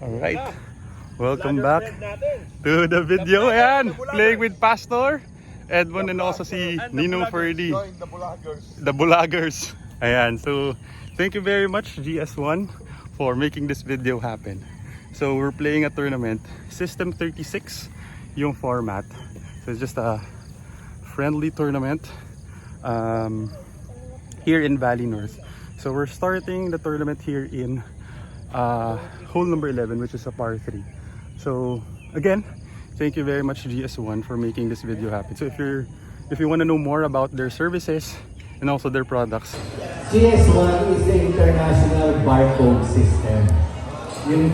Alright, welcome back to the video. Ayan, playing with Pastor Edmond and also si Ninong Ferdy, the Bulagers. Ayan, so thank you very much GS1 for making this video happen. So we're playing a tournament, System 36 yung format. So it's just a friendly tournament here in Valley North. So we're starting the tournament here in hole number 11, which is a par 3. So again, thank you very much GS1 for making this video happen. So if you want to know more about their services and also their products, GS1 is the international barcode system. Yung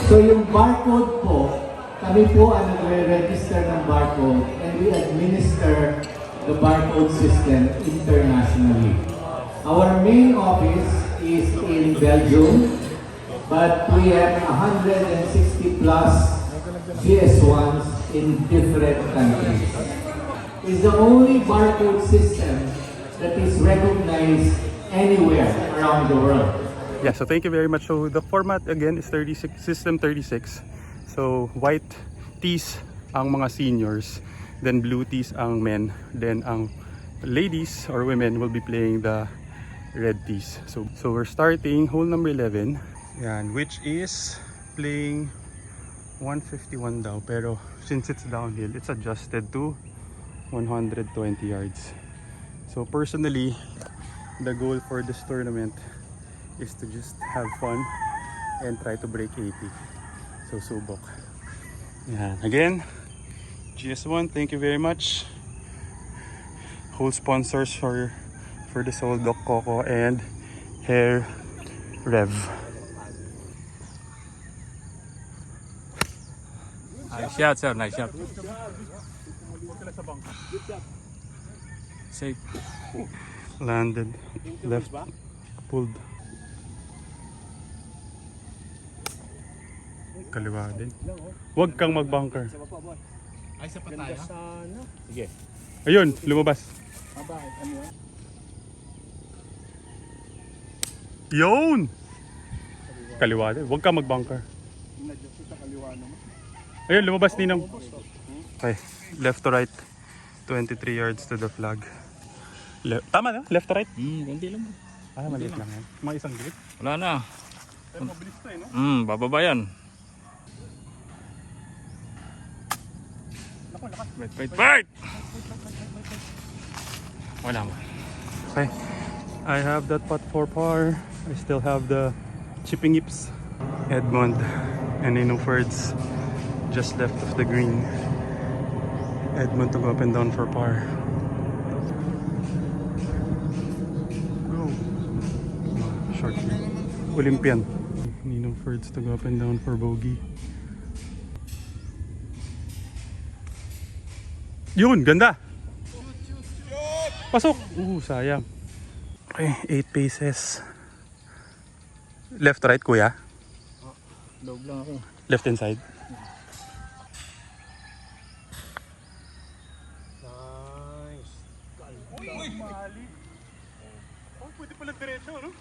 so yung barcode po, kami po ang nagre-register ng barcode and we administer the barcode system internationally. Our main office is in Belgium, but we have 160 plus GS1s in different countries. It's the only barcode system that is recognized anywhere around the world. yeah, so thank you very much. So the format again is 36, System 36. So white tees ang mga seniors, then blue tees ang men, then ang ladies or women will be playing the red tees. So we're starting hole number 11, yan, which is playing 151 daw, pero since it's downhill, it's adjusted to 120 yards. So personally, the goal for this tournament is to just have fun and try to break 80. So subok. Yan. Again, GS1, thank you very much. Whole sponsors for this whole Doc Coco and Hair Rev. Nice shot, sir. Nice shot. Safe. Landed. Left. Pulled. Kaliwa din. Huwag kang mag-bunker. Ay, sa pataya? Sige. Ayun, lumabas. Yun! Kaliwa din. Huwag kang mag-bunker. Ayun, lumabas Ninong. Okay, left to right. 23 yards to the flag. Tama na? Left to right? Hindi lang. Ah, maliit lang yan. Mga isang grip. Wala na. Pero mabilis to no? Bababa yan. Wait! Wala mo. Okay, I have that putt for par. I still have the chipping yips. Edmond and Ninong Ferds just left of the green. Edmond to go up and down for par. Go. Short. Olympian. Ninong Ferds to go up and down for bogey. Yun, ganda. Pasok. Sayang. Okay, 8 paces. Left to right, kuya? Loob lang ako. Left inside. Nice. Uy, mali. Oh, pwede pala diretso, no?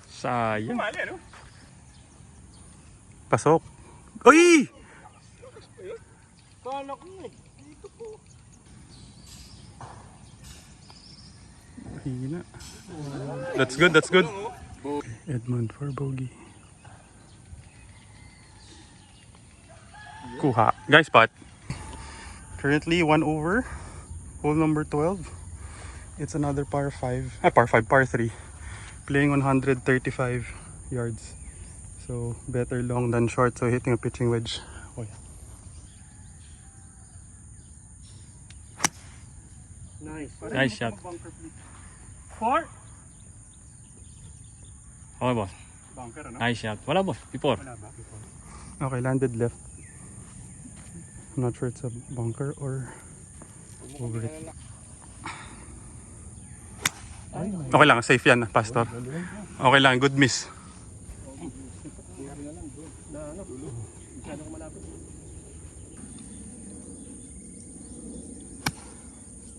Sayang. Mali, ano? Pasok. Uy! Kala ko dito po. Hina. That's good, that's good. Edmond for bogey. Kuha. Guys, pot. Currently 1 over. Hole number 12. It's another par 5. Par 3. Playing 135 yards. So better long than short. So hitting a pitching wedge. Oh, yeah. Nice shot. 4. Okay, boss. Bunker, ano? Nice shot. Wala, boss. Before. Okay, landed left. I'm not sure it's a bunker or over it. Okay lang, safe yan, Pastor. Okay lang, good miss.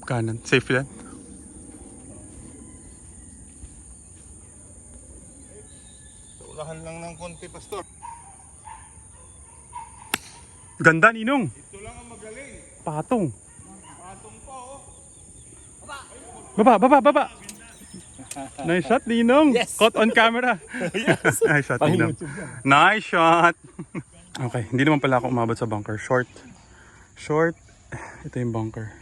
Kanan, safe yan. Ulahan lang ng konti, Pastor. Ganda, Ninong. Ito lang ang magaling. Patong. Patong pa, oh. Baba. Nice shot, Ninong. Yes. Caught on camera. Yes. Nice shot, Ninong. Nice shot. Okay, hindi naman pala ako umabot sa bunker. Short. Ito yung bunker.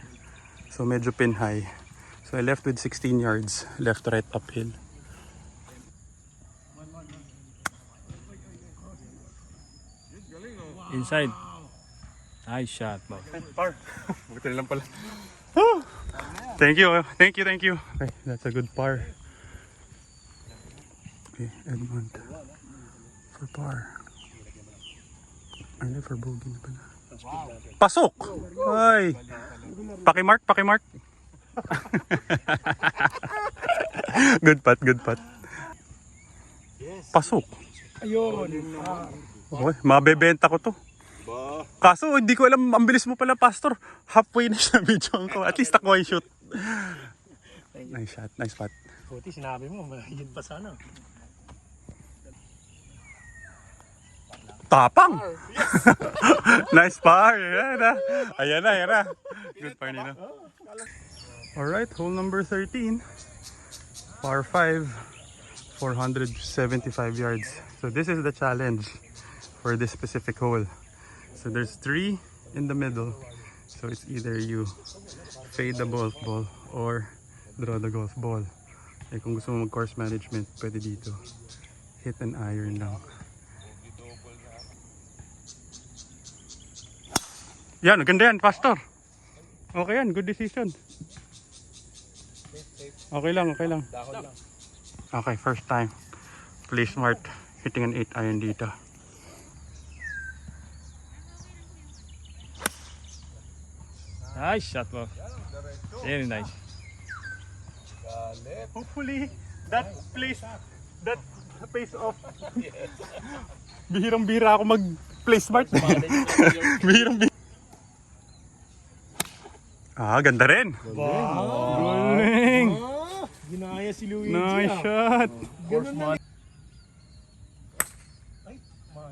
So medyo pin high. So I left with 16 yards. Left, right, uphill. Inside. Nice shot, boss. Par. Buti lang pala. Thank you. Okay, that's a good par. Okay, Edmond. For par. Ay, for bogey na pala. Pasok! Ay! Pakimark. Good putt. Pasok. Ayun. Okay, mabebenta ko to. Kaso hindi ko alam, ang bilis mo pala, Pastor. Halfway na siya video ko. At least ako ay shoot. Nice shot, nice putt. Puti, sinabi mo, mahigit pa sana. Tapang! Nice par! Ayan na. Good par nila. Alright, hole number 13. Par 5. 475 yards. So this is the challenge for this specific hole. So there's 3 in the middle. So it's either you fade the golf ball or draw the golf ball. Eh kung gusto mo mag-course management, pwede dito. Hit and iron lang. Yan, ganda yan, Pastor. Okay yan, good decision. Okay lang. Okay, first time. Play smart. Hitting an 8 iron dito. Nice shot, boss. Very nice. Hopefully, that pays off. Bihirang-bihira ako mag-play smart. Bihirang-bihira. Ganda rin. Wow. Galing. Ginaya si Luigi. Nice shot.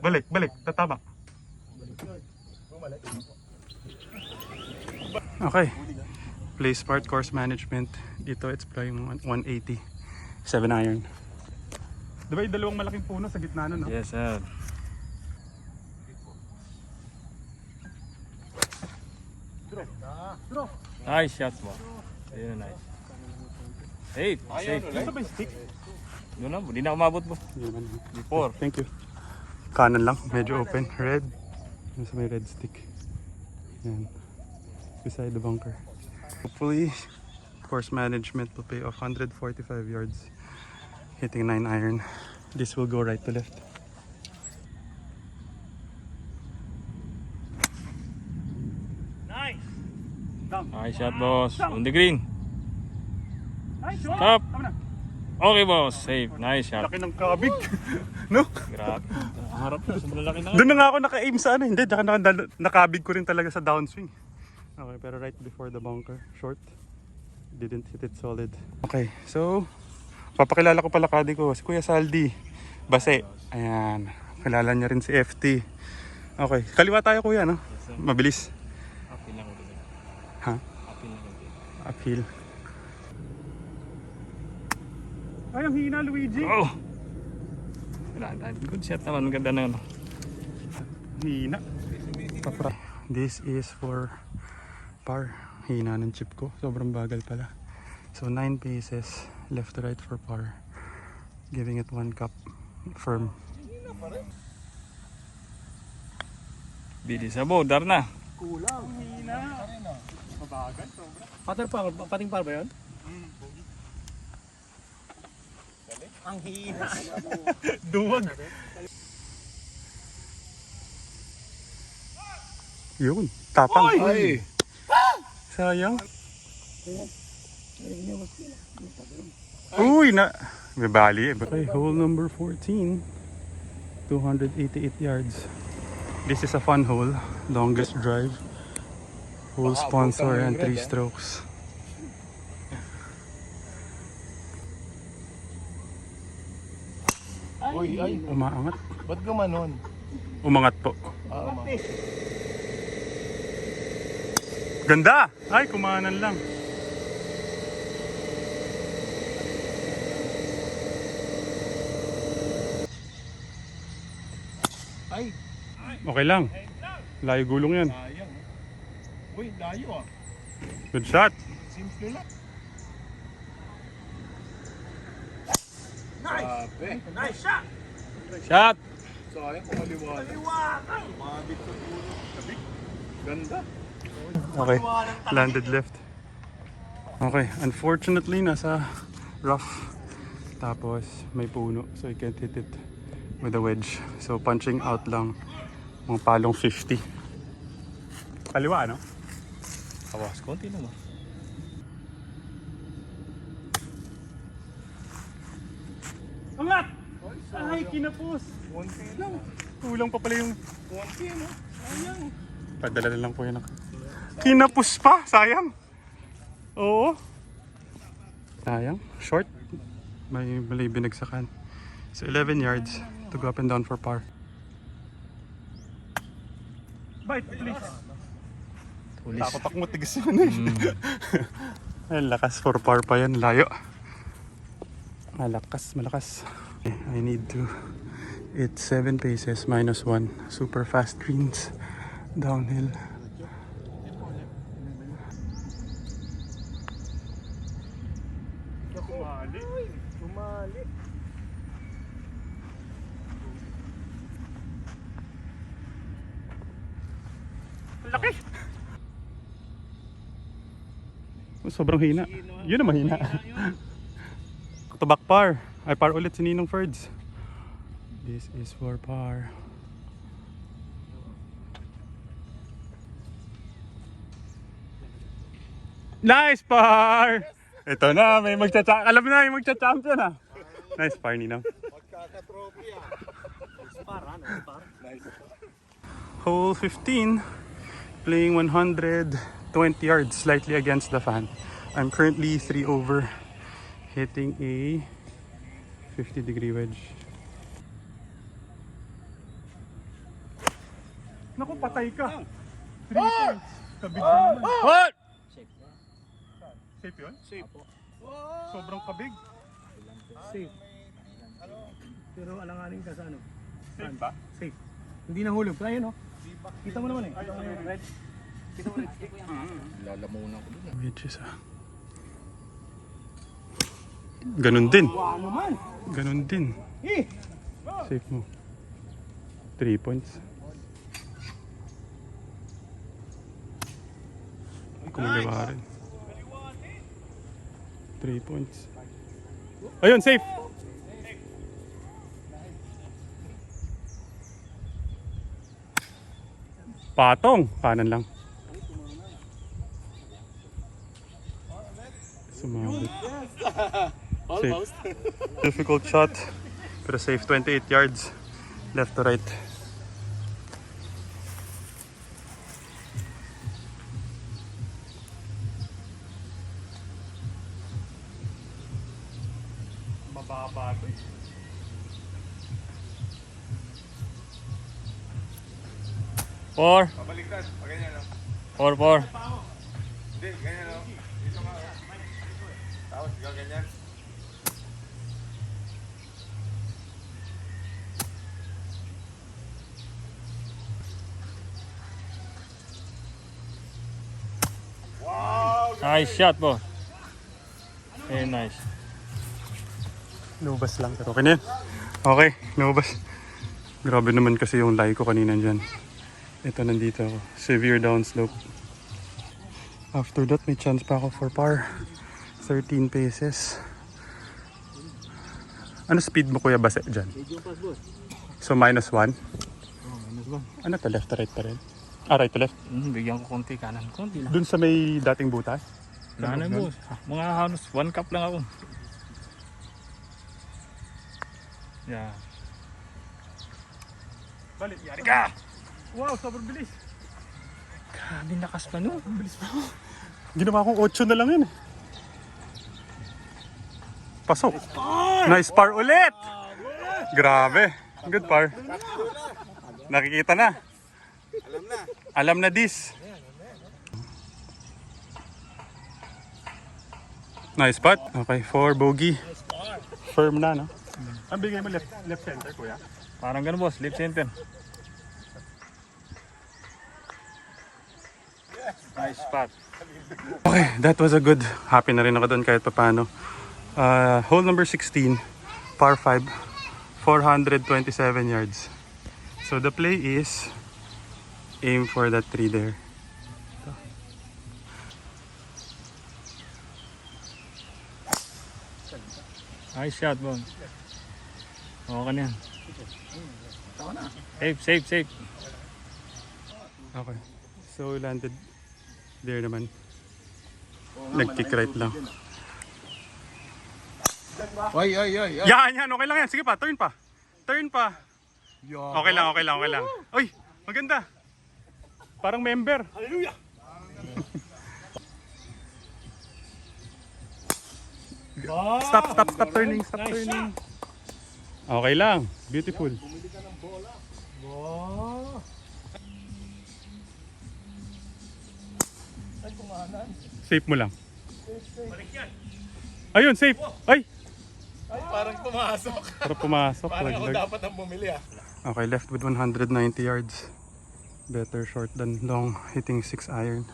Balik. Tatama. Okay. Play smart, course management. Dito it's playing 180. 7 iron. Diba yung dalawang malaking puno sa gitna nun, no? Yes, sir. Nice shots, boss. Very nice. Hey, safe. Ito ba yung stick? Doon na, hindi na umabot, boss. Hindi naman. Before. Thank you. Kanan lang, medyo open. Red. Yung sa may red stick. Yan. Beside the bunker. Hopefully, course management will pay off. 145 yards. Hitting 9 iron. This will go right to left. Nice! Nice shot, boss. On the green. Nice! Stop. Okay, boss. Safe. Nice shot. Laki ng kabig. No? Grabe. Harap na. Sobrang laki na. Doon na nga ako naka-aim sa ano. Hindi, nakabig ko rin talaga sa downswing. Okay, pero right before the bunker. Short. Didn't hit it solid. Okay, so papakilala ko pala kadi ko. Si Kuya Saldi. Base. Ayan. Kilala niya rin si FT. Okay, kaliwa tayo kuya, no? Mabilis. Uphill lang ito. Ha? Uphill lang ito. Uphill. Ay, ang hina, Luigi. Oh! Good shot naman. Ganda na ano. Hina. This is for par. Hina ng chip ko. Sobrang bagal pala. So 9 paces left to right for par. Giving it 1 cup. Firm. Bilis sa bodar na. Kulang. Hina. Mabagal. Pating par ba yun? Ang hina. Duwag. Yun. Tapang. Ay! Sayang. Uy, na. May bali. Okay, hole number 14. 288 yards. This is a fun hole. Longest drive. Hole sponsor and 3 strokes. Uy, ay, Umaangat. ba't gumanon? Umangat po. Ah, Ganda! Ay, kumanan lang. ay, Okay lang. Layo gulong yan. sayang. Uy, layo ah. Good shot. Simple lang. Nice! Shot! Sayang kung maliwanag. Mabit sa puno. Sabi, ganda. Okay, landed left. Okay, unfortunately nasa rough. Tapos may puno, so I can't hit it with a wedge. So punching out lang, mga palong 50. Kaliwa, no? Awas, konti naman. Angat! Ay, kinapos! Konti lang. Kulang pa pala yung... Konti, no? Sayang. Padala na lang po yun. Kinapos pa! Sayang! Oo. Sayang. Short. May mali binagsakan. So 11 yards to go up and down for par. Bite, please. Tulis. Takot ako matigas yun eh. Ay, lakas for par pa yan. Layo. Malakas, malakas. Okay, I need to hit 7 paces minus 1. Super fast greens. Downhill. Tumali. Laki! Sobrang hina. Yun na mahina. To back par. Ay, par ulit si Ninong Ferds. This is for par. Nice par! Ito na, may alam na, may magcha-champion ah. Nice par, Ninong. Magkaka-trophy ah. Nice. Hole 15, playing 120 yards, slightly against the fan. I'm currently 3 over, hitting a 50-degree wedge. Naku, patay ka! 3 points. Kabig ka naman. What? Safe yun? Safe. Sobrang kabig. Safe. Pero alanganin ka sa ano? Safe ba? Safe. Hindi nahulog. Kaya no? Kita mo naman eh. Kita mo yung red. Lalamunan ko dun. Wedges ah. Ganun din. Wow naman! Ganun din. Eh! Safe mo. 3 points. Kumaliwa rin. 3 points. Ayun, safe! Patong! Kanan lang. Sumabit. Safe. Difficult shot. Pero safe, 28 yards. Left to right. Mababa ito eh. Four. Pabaliktad. Ganyan no? Four. Hindi, ganyan no? Dito nga. Tapos, ganyan. Wow! Nice shot, boss. Very nice. Lumabas lang pero okay na yan. Okay, lumabas. Grabe naman kasi yung lie ko kanina dyan. Ito nandito ako. Severe downslope. After that may chance pa ako for par. 13 paces. Ano speed mo kuya Base dyan? So minus 1? Ano to, left to right pa rin? Ah, right to left? Bigyan ko konti kanan. Konti lang. Dun sa may dating butas? Nanay mo. Mga halos 1 cup lang ako. Yeah. Balik, yari ka! Wow, sobrang bilis. Grabe lakas pa no. Bilis pa. Ginawa kong 8 na lang yun eh. Pasok. Nice par ulit! Grabe. Good par. Nakikita na. Alam na this. Nice spot. Okay, 4 bogey. Firm na, no? Ang bigay mo left center, kuya? Parang ganun boss, left center. Nice spot. Okay, that was a good. Happy na rin ako doon kahit papano. Hole number 16, par 5, 427 yards. So the play is aim for that tree there. Nice shot, boss. Okay na yan. Safe. Okay. So landed there naman. Nag-kick right lang. Ay. Yan. Okay lang yan. Sige pa, turn pa. Okay lang. Uy, maganda. Parang member. Hallelujah! Stop turning. Okay lang. Beautiful. Safe mo lang. Ayun, safe. Ay, Parang pumasok. para pumasok. Parang ako Laglag. dapat ang bumili ah. Okay, left with 190 yards. Better short than long, hitting 6 iron.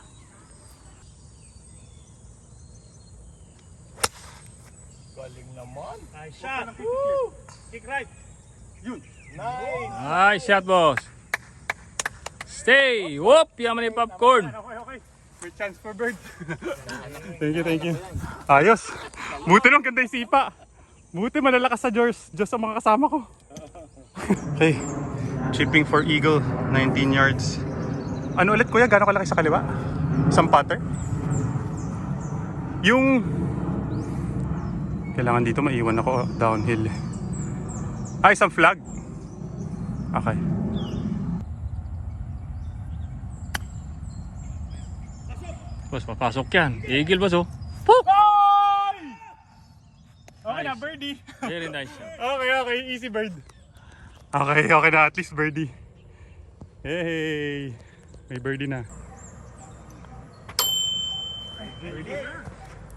Galing naman. Nice shot. Kick right. Nice. Nice shot, boss. Stay. Whoop! Yaman yung popcorn. Okay. May chance for bird. Thank you. Ayos. Buti lang, ganda yung sipa. Buti malalakas sa Diyos ang mga kasama ko. Okay. Chipping for eagle, 19 yards. Ano ulit kuya? Gano'ng kalaki sa kaliwa? Isang putter? Yung... Kailangan dito maiwan ako downhill. Isang flag. Okay. Boss, papasok yan. Eagle, boss, oh. Poop! Okay na, Nice. birdie. Very nice shot. Okay. Easy bird. Okay na. At least birdie. Hey. May birdie na.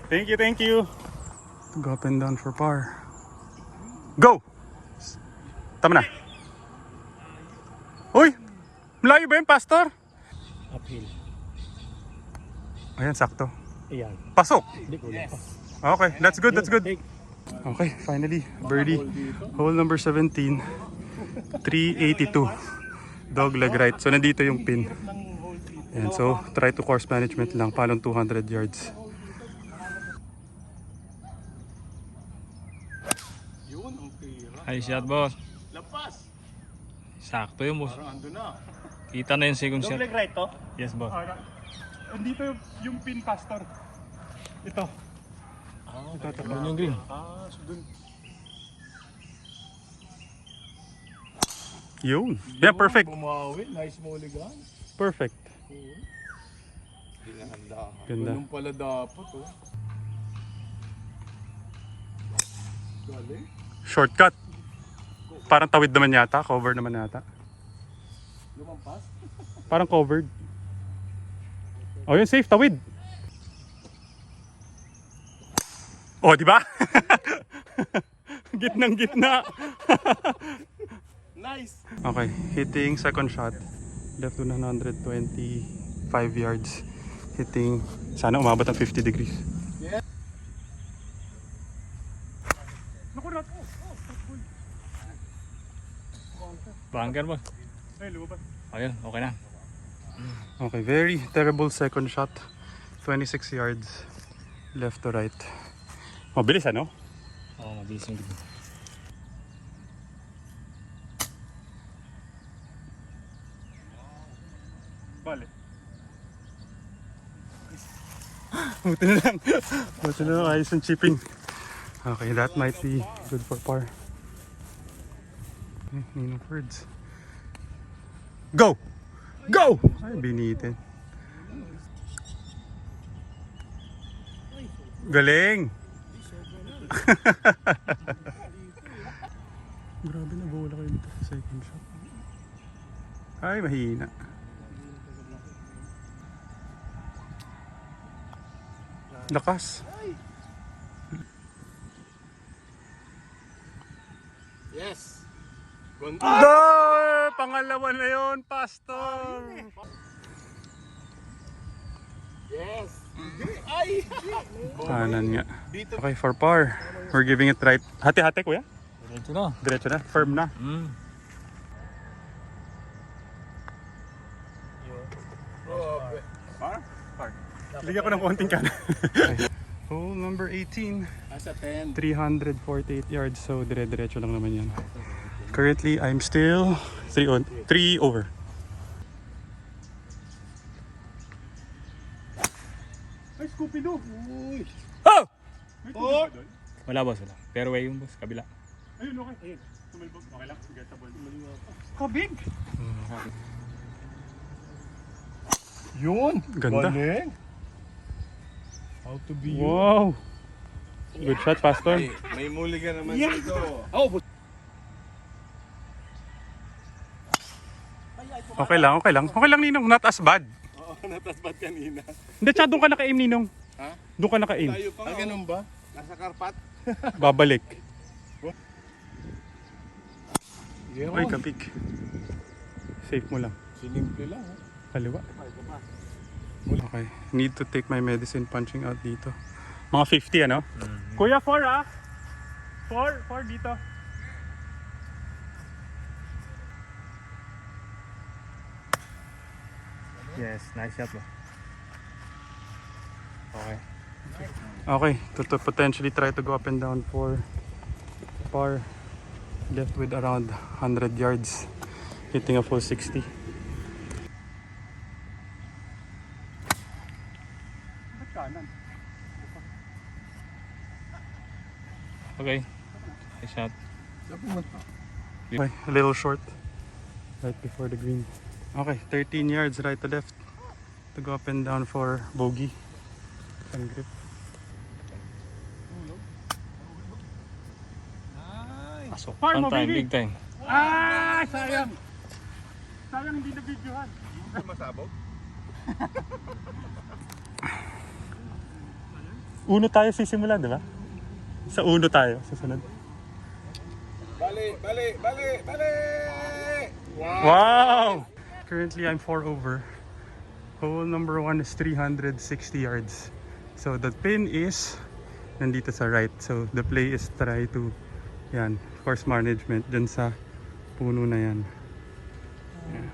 Thank you. Go up and down for par. Go! Tama na. Uy! Malayo ba yung pastor? Uphill. Ayan, sakto. Ayan. Pasok! Hindi ko lang. Okay, that's good. Okay, finally, birdie. Hole number 17, 382. Dog leg right. So, nandito yung pin. Ayan, so, try to course management lang. Palong 200 yards. Nice shot, boss. Lapas. Sakto yun, boss. Parang ando na. Kita na yung second shot. Leg right to. Yes, boss. Nandito yung pin, pastor. Ito. Doon yung green. So dun. Yun. Yeah, perfect. Bumawi. Nice mulligan. Perfect. Hinahanda. Ganda. Ganun pala dapat oh. Galing. Shortcut. Parang tawid naman yata. Cover naman yata. Lumampas. Parang covered. Oh, yun, safe. Tawid. Oh, di ba? Gitnang gitna. Nice. Okay, hitting second shot. Left to 125 yards. Hitting, sana umabot ng 50 degrees. Yeah. Bunker, boss. Ayun, okay na. Okay, very terrible second shot. 26 yards. Left to right. Mabilis ano? Oo, mabilis yung green. Bale. Buti na lang. Buti na lang, ayos yung chipping. Okay, that might be good for par. Okay, Ninong Birds. Go! Go! Ay, binitin. Galing! Grabe na bola kayo dito sa second shot. Ay, mahina. Lakas. Yes! Pangalawa na yon, Pastor. Yes! Ay! Kanan nga. Okay, for par. We're giving it right. Hati-hati, kuya. Diretso na. Diretso na. Firm na. Ligyan ko ng konting kanan. Hole number 18. Asa 10. 348 yards. So, dire-diretso lang naman yan. Currently, I'm still 3 over. Ay, Scooby-Doo! Uy! Oh! May tubig ba doon? Wala boss, wala. Fairway yung boss, kabila. Ayun, okay. Ayun. Tumalbog. Okay lang. Gettable. Kabig! Yun! Ganda. Galing! How to be you. Wow! Good shot, Pastor. May mulligan naman dito. Okay lang, okay lang. Okay lang, Ninong. Not as bad. Oo, natasbat kanina. Hindi, tsaka doon ka naka-aim, Ninong. Ha? Doon ka naka-aim. Tayo pa nga. Ganun ba? Nasa karpat? Babalik. Yeah, Ay, kapik. Safe mo lang. Sinimple lang. Kaliwa. Okay. Need to take my medicine punching out dito. Mga 50, ano? Kuya, 4 ah. 4 dito. Yes, nice shot mo. Okay. Okay, to potentially try to go up and down for par. Left with around 100 yards. Hitting a full 60. Okay. Nice shot. Okay, a little short. Right before the green. Okay, 13 yards right to left. To go up and down for bogey. And grip. Pasok. Par On mo, time, baby. big time. Ah, sayang. Sayang hindi na videohan. Masabog? Uno tayo sisimula, di ba? Sa uno tayo, susunod. Bali! Wow! Currently, I'm 4 over. Hole number 1 is 360 yards. So, the pin is nandito sa right. So, the play is try to, yan, course management dyan sa puno na yan. Yeah.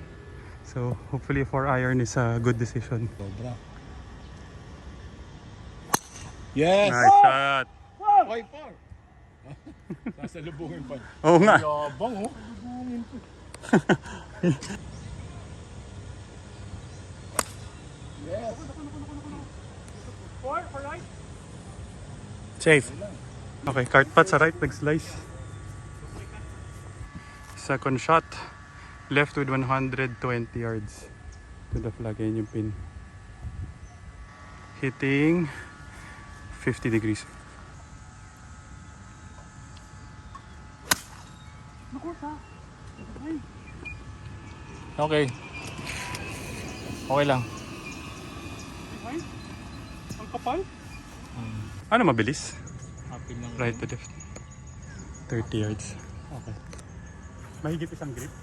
So, hopefully 4 iron is a good decision. Yes! Nice shot! Why par? Nasa lubungin pa. Oo nga. Yabang oh. Yes! Safe. Okay, cart pat sa right, nag-slice. Second shot. Left with 120 yards to the flag. Yan yung pin. Hitting 50 degrees. Okay. Okay lang. Ang kapal? Ano mabilis? Happy lang. Right to left. 30 yards. Okay. Mahigit isang grip.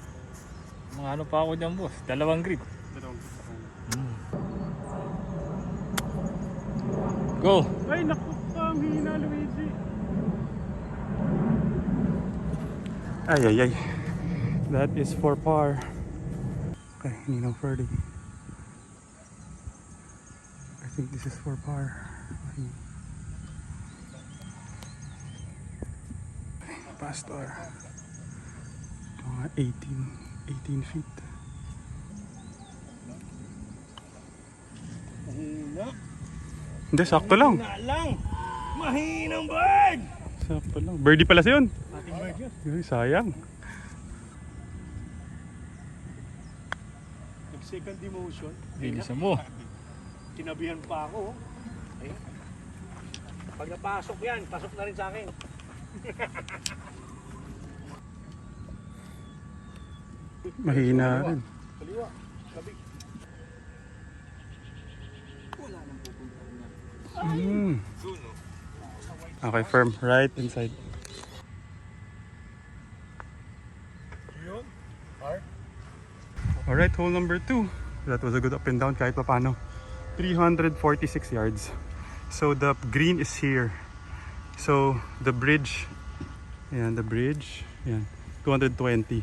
Mga ano pa ako dyan boss. 2 grip. Go! Ay, naku, ang hina, Luigi. Ay. That is for par. Okay, Ninong Ferdy. I think this is for par. Okay, Pastor. Mga 18 feet. Hindi, sakto lang. Mahinang bird! Sakto lang. Birdie pala siya yun. Ating bird yun. Ay, sayang. Nag-second demotion. Bilisan mo. Kinabihan pa ako. Ayun. Pag napasok yan, pasok na rin sa akin. Mahina rin. Kaliwa. Labig. Okay, firm. Right inside. Yun. Hard. Alright, hole number 2. That was a good up and down kahit pa paano. 346 yards. So the green is here. So the bridge, ayan, the bridge, ayan, 220.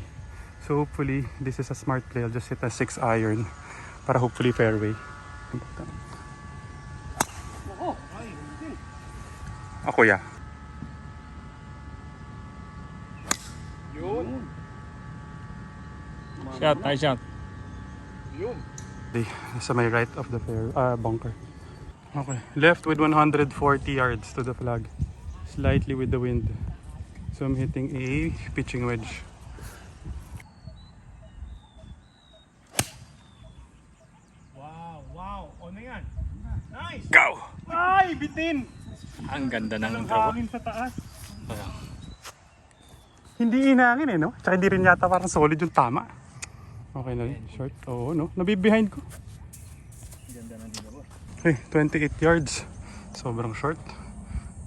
So hopefully this is a smart play. I'll just hit a 6 iron para hopefully fairway. Ako ya. Yun. Shot, nice shot. Yun. Sa may right of the bunker. Okay, left with 140 yards to the flag. Slightly with the wind. So I'm hitting a pitching wedge. Wow, wow. Ano yan? Nice! Go! Ay, bitin! Ang ganda ng Ang intro ko. hangin sa taas. Hindi inangin eh, no? Tsaka hindi rin yata parang solid yung tama. Okay na rin. Short. Oo, no? Nabibehind ko. Ganda ng dito ko. Okay, 28 yards. Sobrang short.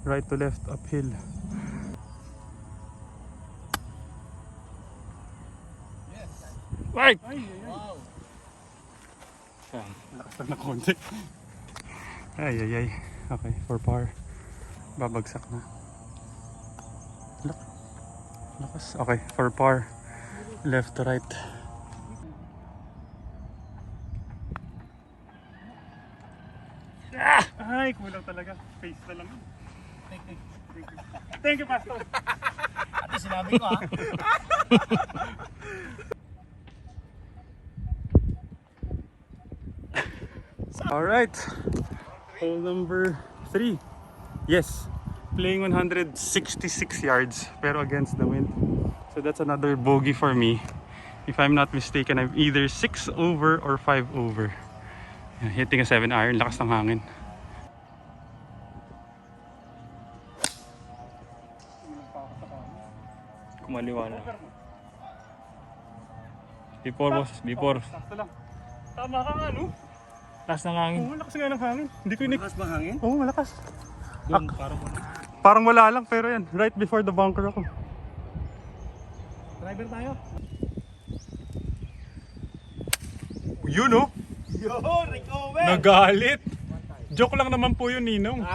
Right to left, uphill. Right! Wow. Lakas lang na konti. Ay, ay, ay. Okay, for par. Babagsak na. Lakas. Okay, for par. Left to right. Ay, kulang talaga. Face na lang. Thank you, Pastor. Ate, sinabi ko ha. Alright. Hole number 3. Yes. Playing 166 yards pero against the wind. So that's another bogey for me. If I'm not mistaken, I'm either 6 over or 5 over. Hitting a 7 iron. Lakas ng hangin. Kumaliwa na. Before boss, before. Sakto lang. Tama ka nga, no? Taas ng hangin. Oo, malakas nga ng hangin. Hindi ko inik. Malakas ba hangin? Oo, malakas. Doon, parang wala. Parang wala lang pero yan. Right before the bunker ako. Driver tayo. Yun, no? Yun, recover! Nagalit. Joke lang naman po yun, Ninong.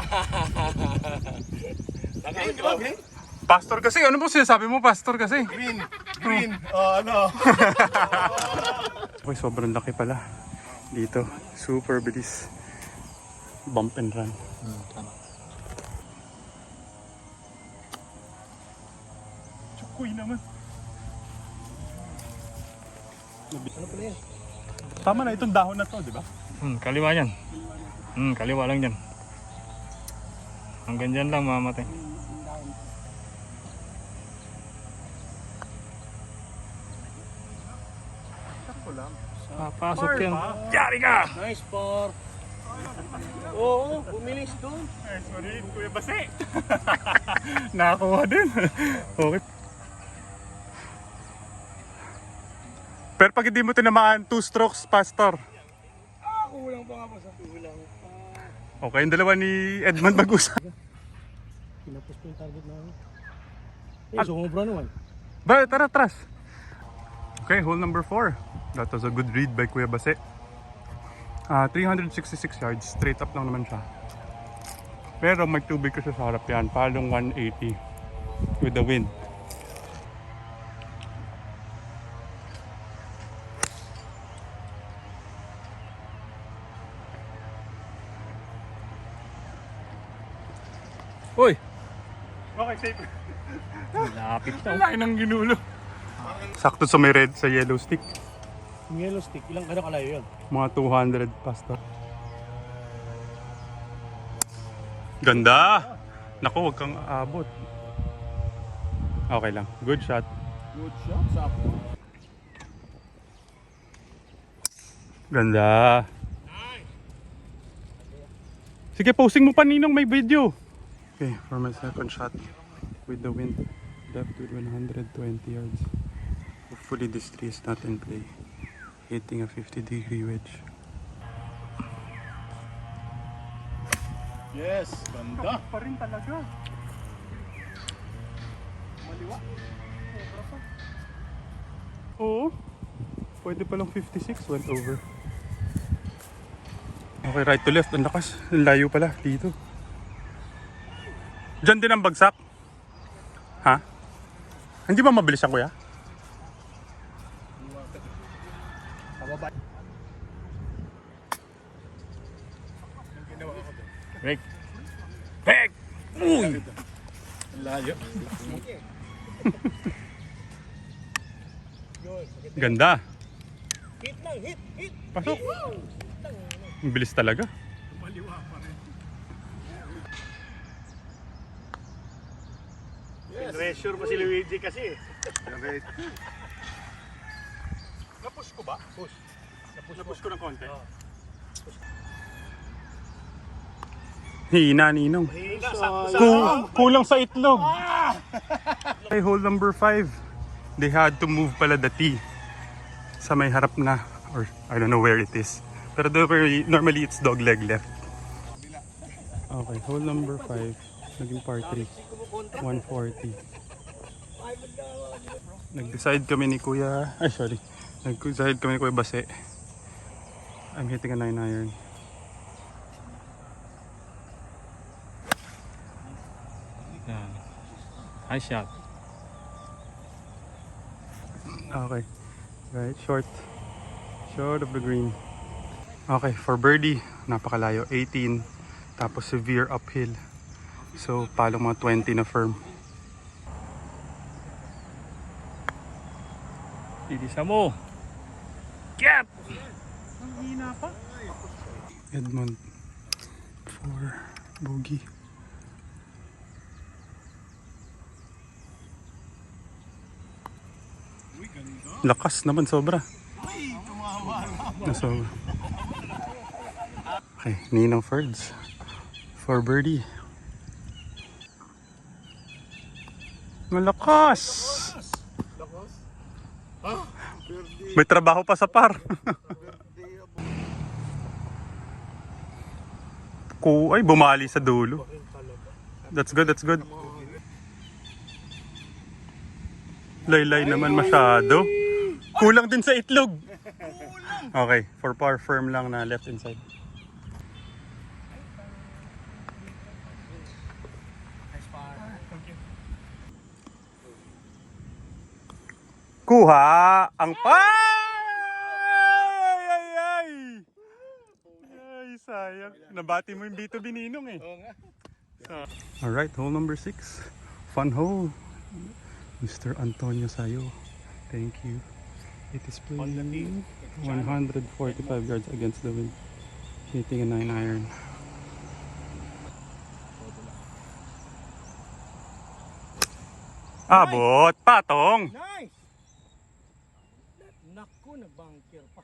Green. Pastor kasi. Ano po sinasabi mo, Pastor kasi? Green. Green. Ano? Okay, sobrang laki pala. Dito. Super bilis. Bump and run. Tama. Chukoy naman. Ano pala yan? Tama na itong dahon na to, di ba? Kaliwa yan. Kaliwa lang dyan. Hanggang dyan lang mamatay. Papasok yan. Yari ka! Nice par. Oo, bumilis doon. Ay, sorry, Kuya Base. Nakakuha din. Okay. Pero pag hindi mo tinamaan, 2 strokes, Pastor. Kulang pa nga pa sa kulang. Okay, yung dalawa ni Edmond mag-usap. Pinapos ko yung target namin. Eh, sumubra naman. Ba, tara, tras. Okay, hole number 4. That was a good read by Kuya Base. 366 yards, straight up lang naman siya. Pero may tubig ko siya sa harap yan, palong 180 with the wind. Uy! Okay, safe. Lapit na. Laki ng ginulo. Sakto sa may red, sa yellow stick. Yung yellow stick, ilang kalayo yun? Mga 200 Pastor. Ganda! Naku, huwag kang aabot. Okay lang. Good shot. Good shot, sakto. Ganda. Sige, posting mo pa, Ninong, may video. Okay, for my second shot with the wind. Left with 120 yards. Oof. Hopefully this tree is not in play. Hitting a 50-degree wedge. Yes, ganda. Pa rin talaga. Maliwa. Oo. Pwede palang 56. Went over. Okay, right to left. Ang lakas. Ang layo pala dito. Diyan din ang bagsak. Ha? Hindi ba mabilis ang kuya? Break. Break! Uy! Layo. Ganda. Hit lang, hit, hit. Pasok. Ang bilis talaga. Maliwa pa rin. Pressure pa si Luigi kasi. Okay. Napush ko ba? Push. Napush ko ng konti. Hina, Ninong. Hina, sakto. Kulang sa itlog. Okay, hole number 5. They had to move pala the tee sa may harap na, or I don't know where it is. Pero normally it's dog leg left. Okay, hole number 5. Naging par 3. 140. Nag-decide kami ni Kuya, Nag-decide kami ni Kuya Base. I'm hitting a 9 iron. High shot. Okay. Right, short of the green. Okay, for birdie, napakalayo. 18. Tapos severe uphill. So, palong mga 20 na firm. Ilisa mo. Get! Ang hina pa. Edmond. 4. Bogey. Lakas naman sobra. Sobra. Okay, Ninong Ferds. For birdie. Malakas! May trabaho pa sa par. Ay, bumali sa dulo. That's good, that's good. Laylay naman masyado. Kulang din sa itlog. Okay, for par firm lang na left inside. Kuha ang ay, sayang. Nabati mo yung B2B Ninong eh. Alright, hole number 6. Fun hole. Mr. Antonio Sayo. Thank you. It is playing 145 yards against the wind. Hitting a 9 iron. Abot! Patong! Nice! Naku, nag-bunker pa.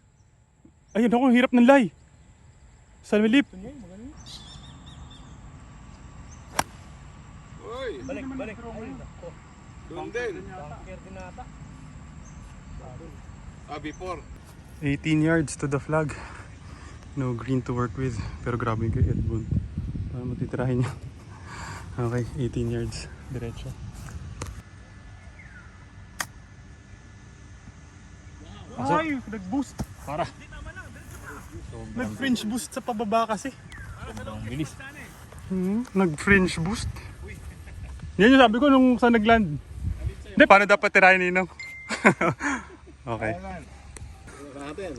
Ayun ako, hirap ng lay. Sa lip. Ito niya, magaling. Uy, Balik. Ay, naku. doon din. Bunker din ata. Before. 18 yards to the flag. No green to work with. Pero grabe kay Edmond. Para matitirahin niya. Okay, 18 yards. Diretso. Ay, nag-boost. Para. Nag-fringe boost sa pababa kasi. Sobrang bilis. Nag-fringe boost. Yan yung sabi ko nung sa nag-land. Hindi, paano dapat tirahin Ninong? Okay. Natin.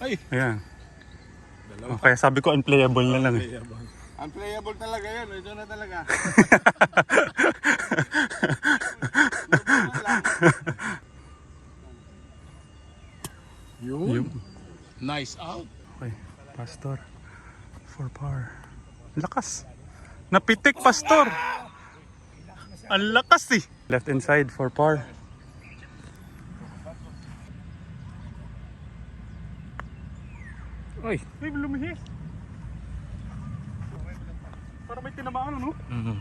Ay! Ayan. Okay, sabi ko unplayable na lang eh. Unplayable talaga yun. Ito na talaga. Yung. Nice out. Okay, Pastor. For par. Lakas. Napitik, Pastor. Ang lakas eh. Left inside for par. Uy. Ay, lumihis. Para may tinamaan, ano? Mhm.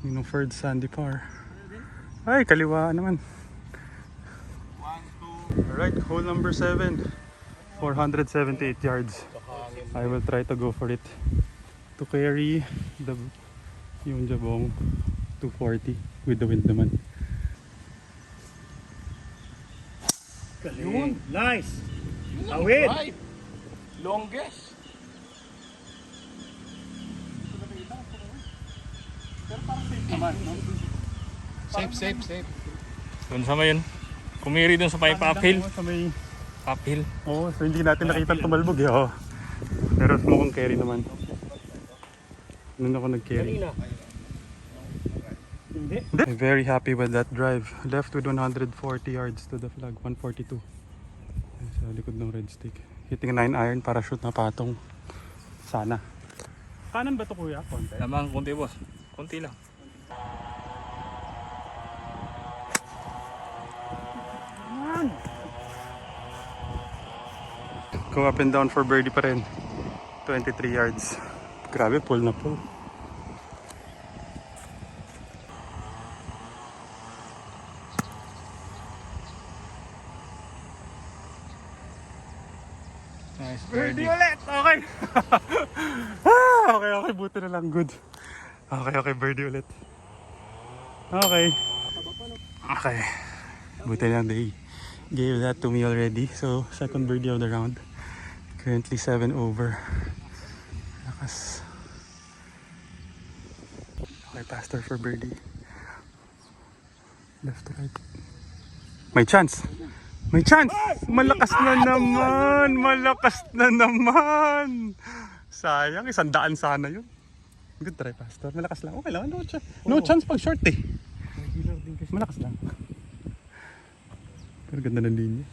Yung third sandy par. Ay, kaliwa naman. Alright, hole number 7. 478 yards. I will try to go for it. To carry yung jabong 240 with the wind naman. Galing. Nice. Awit. Longest. Safe. Doon sa may yun. Kumiri doon sa may uphill. Sa may... Uphill. Oo, so hindi natin nakita tumalbog eh. Oh. Pero mukhang carry naman. Noon ako nag-carry. Kanina. Hindi. I'm very happy with that drive. Left with 140 yards to the flag, 142. Sa likod ng red stick. Hitting 9 iron para shoot na patong. Sana. Kanan ba ito kuya? Konti. Lamang konti boss. Konti lang. Go up and down for birdie pa rin. 23 yards. Grabe, pull na pull. Nice Birdie birdie. ulit! Okay! okay, buti na lang. Good. Okay, birdie ulit. Okay. Okay. Buti na lang they gave that to me already. So, second birdie of the round. Currently 7 over. Lakas. Okay, pastor for birdie. Left to right. May chance! May chance! Malakas na naman! Sayang, 100 sana yun. Good try, pastor. Malakas lang. Okay lang. No chance pag short eh. Regular din kasi. Malakas lang. Pero ganda ng linya.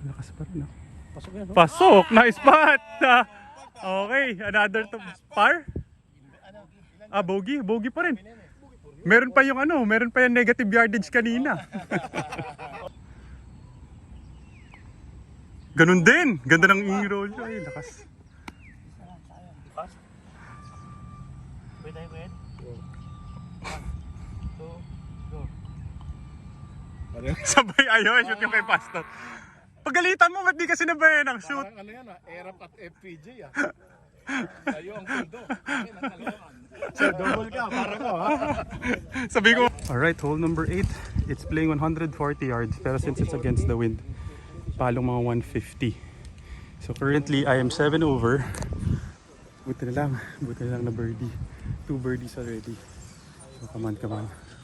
Malakas pa rin. Pasok yan. Pasok! Nice spot! Okay, another to par? Bogey. Bogey pa rin. Meron pa yung negative yardage kanina. Ganun din. Ganda ng i-roll nyo. Ay, lakas. Wait. 1, 2, go. Sabay ayaw, shoot yung kay pastor. Pagalitan mo, ba't di kasi nabayan ang shoot? Ano yan Erap at FPJ Tayo ang kuldo. Double ka, para ko ha. Sabi ko. Alright, hole number 8. It's playing 140 yards. Pero since it's against the wind, palong mga 150. So currently, I am 7 over. Buti na lang na birdie. 2 birdies already. So come on.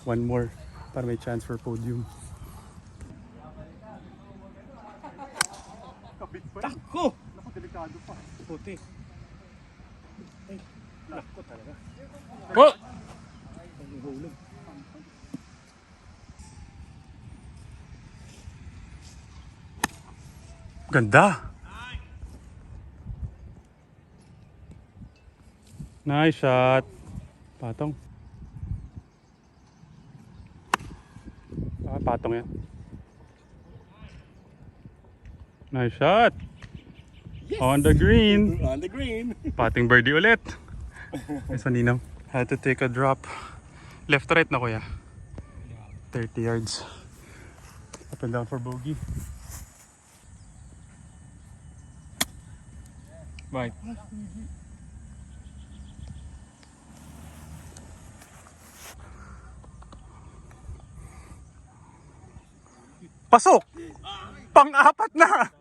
One more para may chance for podium. Tako! Naku, delikado pa. Puti. Ay, lako talaga. Oh! Hulog. Ganda! Nice shot. Patong. Patong yan. Nice shot. Yes. On the green. On the green. Pating birdie ulit. Ay, sa ninang. Had to take a drop. Left to right na kuya. 30 yards. Up and down for bogey. Bye. Pasok! Pang-apat na!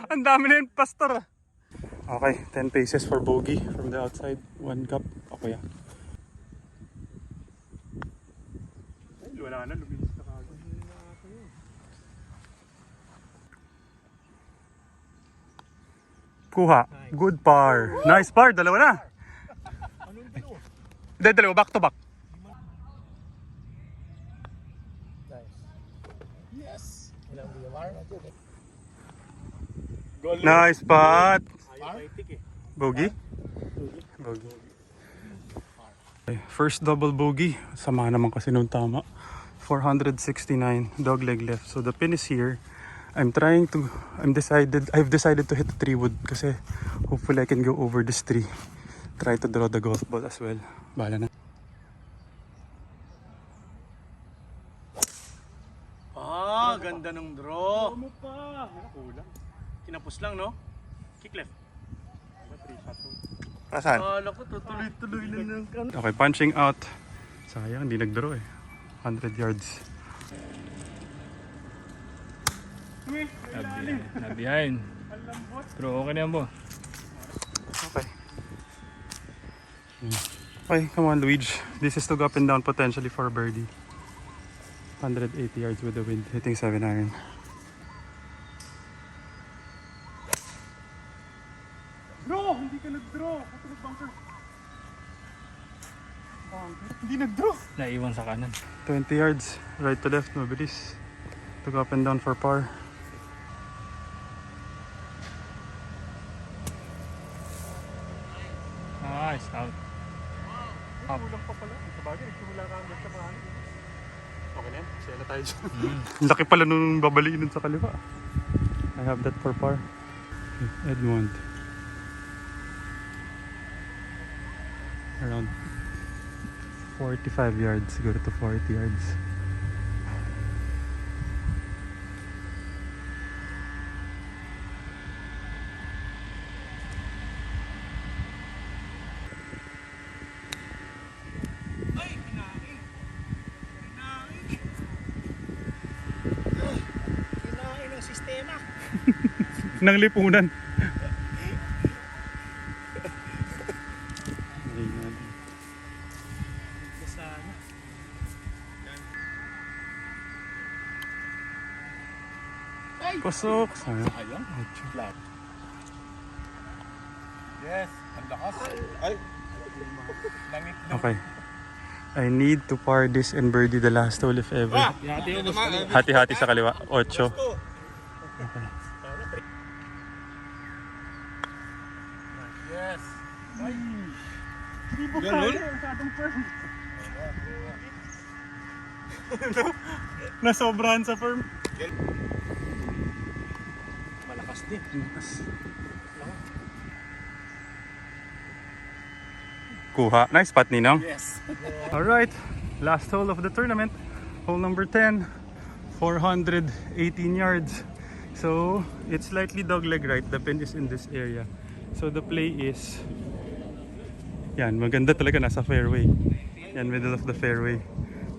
Ang dami na yun, pastor. Okay, 10 paces for bogey from the outside. 1 cup. Okay. Ay, wala na. Luminis na kagad. Kuha. Good par. Nice par. Dalawa na. Hindi, dalawa. Back to back. Nice spot. Bogey? Bogey. Okay, first double bogey. Sama naman kasi nung tama. 469 dog leg left. So the pin is here. I've decided to hit the 3 wood kasi hopefully I can go over this tree. Try to draw the golf ball as well. Bahala na. Ganda ng draw. Ano pa? Kulang. Kinapos lang, no? Kick left. Saan? Kala ko tutuloy-tuloy lang ng Okay, punching out. Sayang, hindi nag-draw eh. 100 yards. Behind. Pero okay na yan, bo. Okay. Okay, come on, Luigi. This is to go up and down potentially for a birdie. 180 yards with the wind, hitting 7 iron. Bro, hindi ka nag-draw. Katulog bunker. Hindi nag-draw. Naiwan sa kanan. 20 yards, right to left, mabilis. To go up and down for par. Nice, out. Up. Kulang pa pala. Sabagay, wala ka ang basta marami. Okay na yan, siya na tayo dyan. Laki pala nung babaliin sa kaliwa. I have that for par. Edmond. Around 45 yards, siguro to 40 yards. Kinain ng sistema. Nang lipunan. Sana. Pasok. Sayang. Yes, ang lakas. Ay, langit na. Okay. I need to par this and birdie the last hole if ever. Hati-hati sa kaliwa. 8. Yes. Ganun? Nasobrahan sa firm. Malakas din. Kuha. Nice spot, Ninong. Yes. Alright. Last hole of the tournament. Hole number 10. 418 yards. So, it's slightly dogleg right. The pin is in this area. So, the play is... Yan, maganda talaga nasa fairway. Yan, middle of the fairway.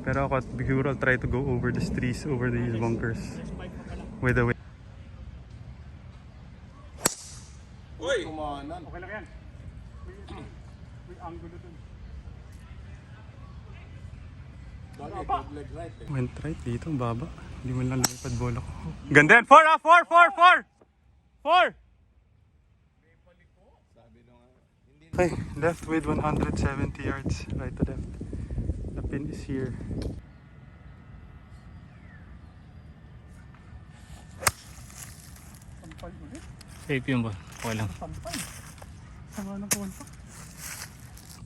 Pero ako at siguro I'll try to go over these trees, over these bunkers. With the wind. Uy! Kumanan. Okay lang yan. May angulo dun. Dogleg right eh. Went right dito, ang baba. Hindi mo lang lumipad bola ko. Ganda yan! 4 4! 4! Okay, left with 170 yards, right to left. The pin is here. Sampal ulit? Safe yun, bo. Okay lang. Sampal. Sama ng kontak.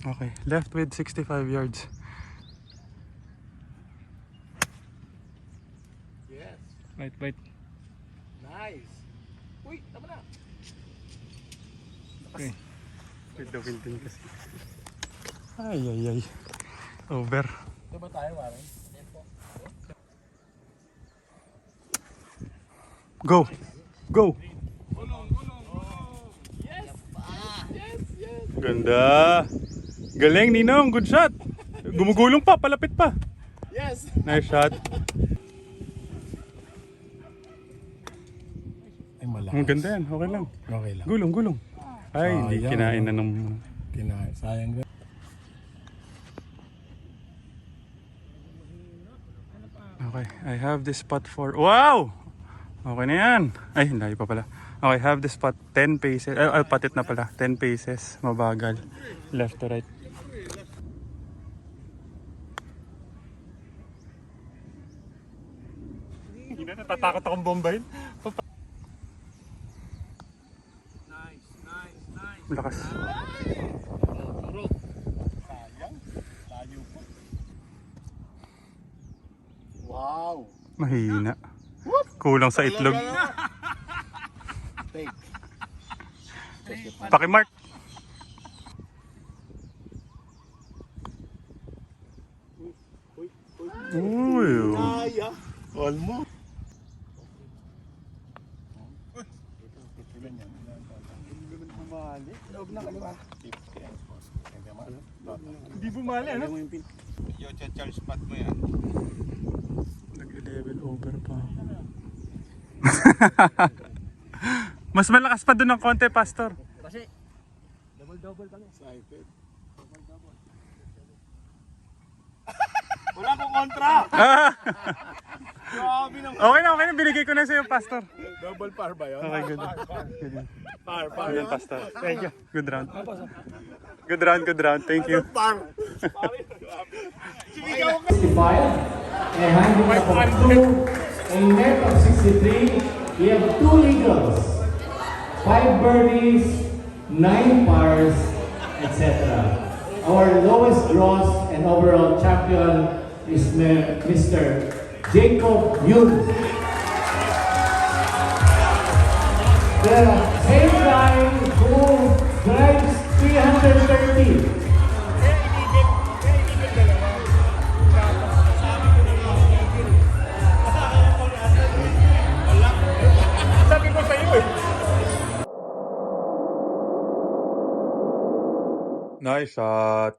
Okay, left with 65 yards. Yes. Wait. Nice. Uy, tama na. Okay. With the wind din kasi. Ay. Over. Ito ba tayo, Warren? Go! Go! Ganda! Galing, Ninong! Good shot! Gumugulong pa, palapit pa. Yes! Nice shot. Ay, malakas. Ang ganda yan, okay lang. Okay lang. Gulong. Ay, hindi Sayang. kinain na ng... Kinain. Sayang din. Okay, I have this spot for... Wow! Okay na yan. Ay, hindi pa pala. Okay, I have this spot 10 paces. I'll put it na pala. 10 paces. Mabagal. Left to right. Hindi na, natatakot akong bombahin. Lakas. Wow! Mahina. Kulang sa itlog. Pakimark. Uy. Kaya. Almost. Hindi bumali, ano? Yung charge spot mo yan. Nag-level over pa. Mas malakas pa doon ng konti, Pastor. Kasi, double kami. Excited. Wala kong kontra! Ah, Grabe naman. okay na. Binigay ko na sa'yo, Pastor. Double par ba yun? Okay, good. Par. Good yan, Pastor. Thank you. Good round. Good round. Thank you. Par. 65, a handicap of 2, a net of 63. We have 2 eagles, 5 birdies, 9 pars, etc. Our lowest gross and overall champion is Mr. Jacob Yun. The same guy who drives 330. Nice shot.